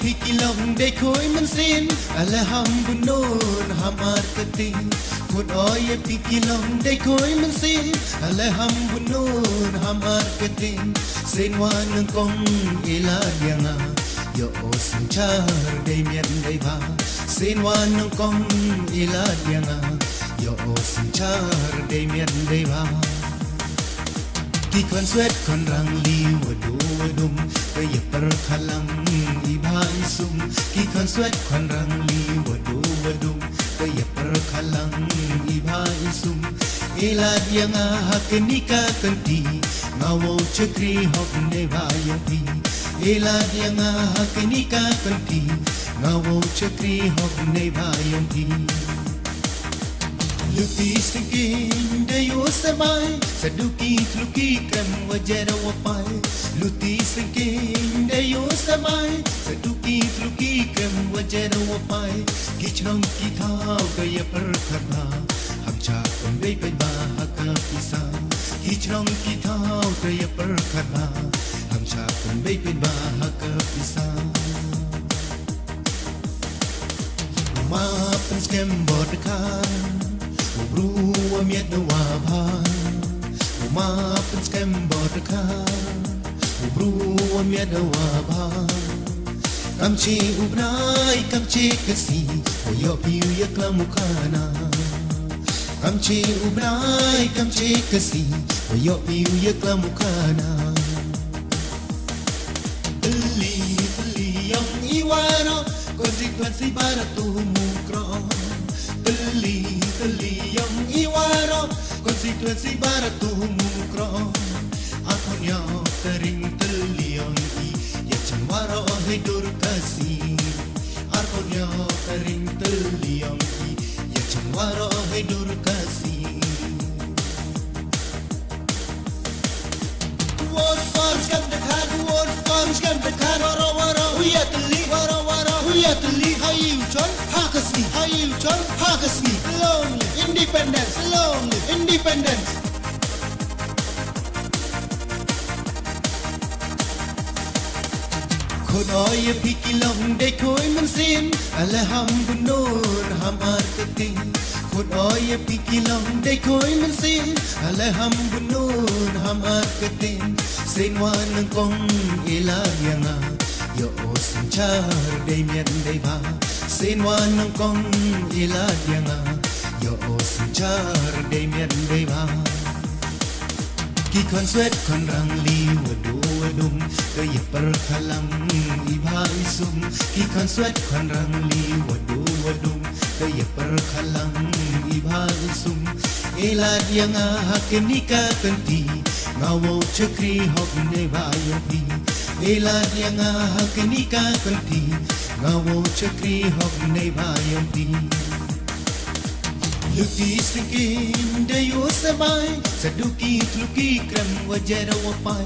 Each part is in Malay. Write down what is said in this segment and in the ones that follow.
pikilong de koi mensin alhamdulillah hamar keting Kod oye pikilong de koi mensin alhamdulillah hamar keting Senwan kong iladianga yo sanchar de mian de ba Senwan kong iladianga yo sanchar de mian de ba Ki kon swet kon rang li wadum kaya perkalang ibai sum Ki kon swet kon rang li wadum kaya perkalang ibai sum Ilad yang hakenika kanti ngawo cekri hok ne bayang pi Ilad yang hakenika kanti ngawo cekri hok ne bayang pi Luti singking dayo sabay Saduki tluki kan wajara wapay Luti singking dayo sabay Saduki tluki kan wajara wapay Kichnong kitaw kaya perkata Hamcha pembay pagbaha pisa Kichnong kitaw kaya perkata Hamcha pembay pagbaha pisa Umapan skembod kan Ubru amiat na wabhan Umapan skembod ka Ubru amiat na wabhan Kamchi ubray, kamchi kasi Oyo piu ya klamukana Kamchi ubray, kamchi kasi Oyo piu ya klamukana Teli yang iwano Konsekwensi para tumukro Teli yang iwaro konstituensi barat tumukro Akonya tering teli yang ya cengwaro hidur kasih Akonya tering teli yang ya cengwaro hidur kasih Word farms kam dekat word farms kam dekat waro huya teli waro huya teli hayu chon hakasni lonely independence Kod oye pikilong de koi mensin alhamdulillah hamar keting Kod oye pikilong de koi mensin alhamdulillah hamar keting Senwan kong iladianga yo sanchar de mian de ba Senwan kong iladianga yo sanchar de mian de ba Ki kon swet kon rang li wadum kaya perkalang ibai sum Ki kon swet kon rang li wadum kaya perkalang ibai sum Ilad yang hakenika kanti ngawo cekri hok ne bayang pi Ilad yang hakenika kanti ngawo cekri hok ne bayang pi Luti singking dayo sabay Saduki tluki kram wajara wapay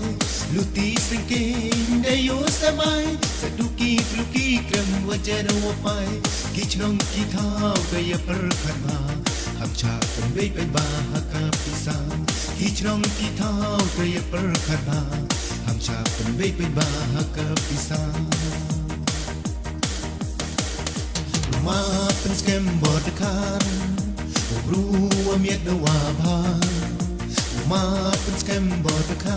Luti singking dayo sabay Saduki tluki kram wajara wapay Kichnong kitaw kaya perkata Hamcha pembay pagbaha pisang Kichnong kitaw kaya perkata Hamcha pembay pagbaha pisang Umapan skembod kan Ubru amiat na wabhan Umapan skembod ka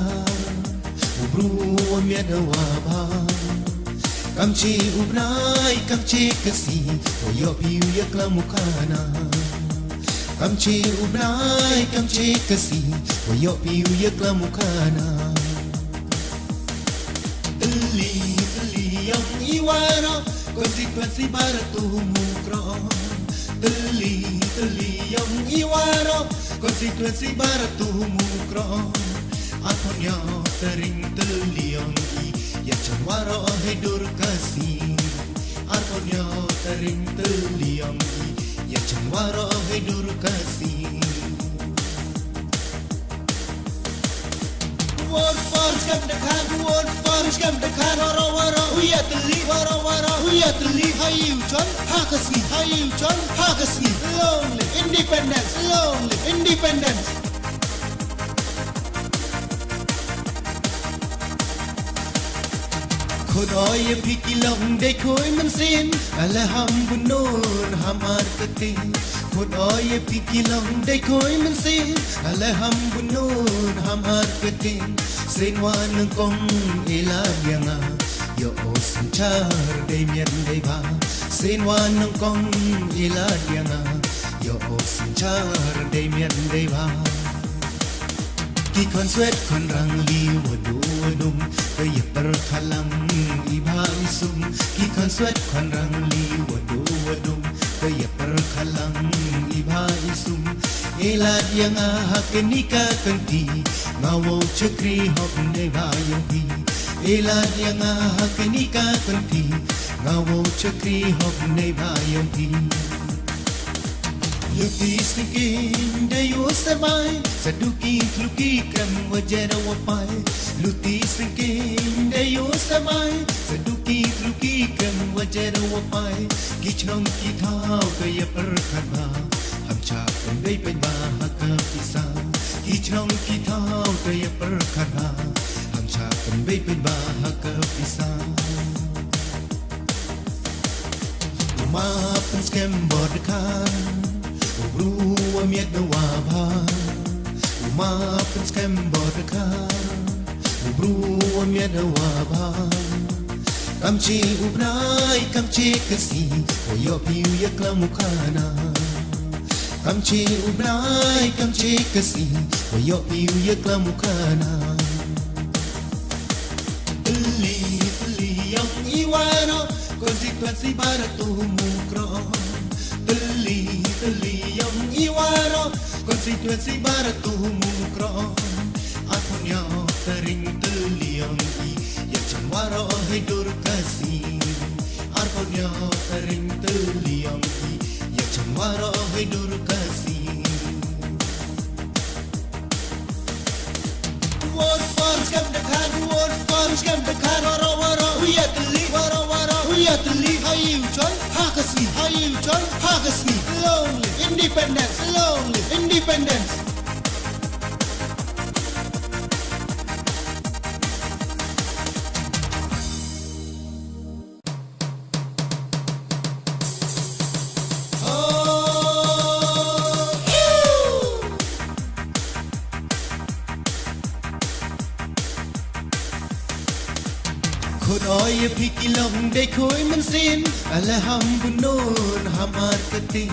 Ubru amiat na wabhan Kamchi ubray, kamchi kasi Oyo piu ya klamukana Kamchi ubray, kamchi kasi Oyo piu ya klamukana Teli yang iwano Konsekwensi barat tumukro Teli yang iwaro konstituensi barat tumukro Akonya tering teli yang ya cengwaro hidur kasih Akonya tering teli yang ya cengwaro hidur kasih Word farms kam dekat waro huya teli huya teli hayu chon hakasni lonely independence Khod oye pikilong de koi man sin alhamdulillah hamar kati Khod oye pikilong de koi man sin alhamdulillah hamar kati Senwan kong ilagyanga yo osanchar de mien de ba Senwan kong ilagyanga yo osanchar de mien de ba Ki kon sweat kon rang li wadu wadum kaya perkalang iba isum Ki kon sweat kon rang li wadu wadum kaya perkalang iba isum Elad yang ahak nika kanti ngawo chakri hok ne bayang pi Elad yang ahak nika kanti ngawo chakri hok ne bayang pi Luki singin dayo sabay Saduki kluki kram wajara wapay Luki singin dayo sabay Saduki kluki kram wajara wapay Kichnong kithaw kaya perkhatba Ham chapan day penba haka pisa Kichnong kithaw kaya perkhatba Ham chapan day penba haka pisa Umapan skem bordekan Ubruwa miet na wabha Umapan skem bordekan Ubruwa miet na wabha Kamchi ubray kamchi kasi Oyo piu yakla mukana Kamchi ubray kamchi kasi Oyo piu yakla mukana Tuli yang iwano Konsekwensi para tumukro Tuli yang iwano Konsekwensi para tumukro Akunyo tering tuli yang i Yang canwaro hidur kasih Akunyo tering tuli yang i Yang canwaro hidur kasih Word for scam dekat Word for scam dekat Waro Huya tuli Waro Huya tuli Hayu coy Hakasi Hayu coy Hakasi Lonely Independence Lonely Independence Khod oye pikilong de koi man sin alhamdulillah hamar kati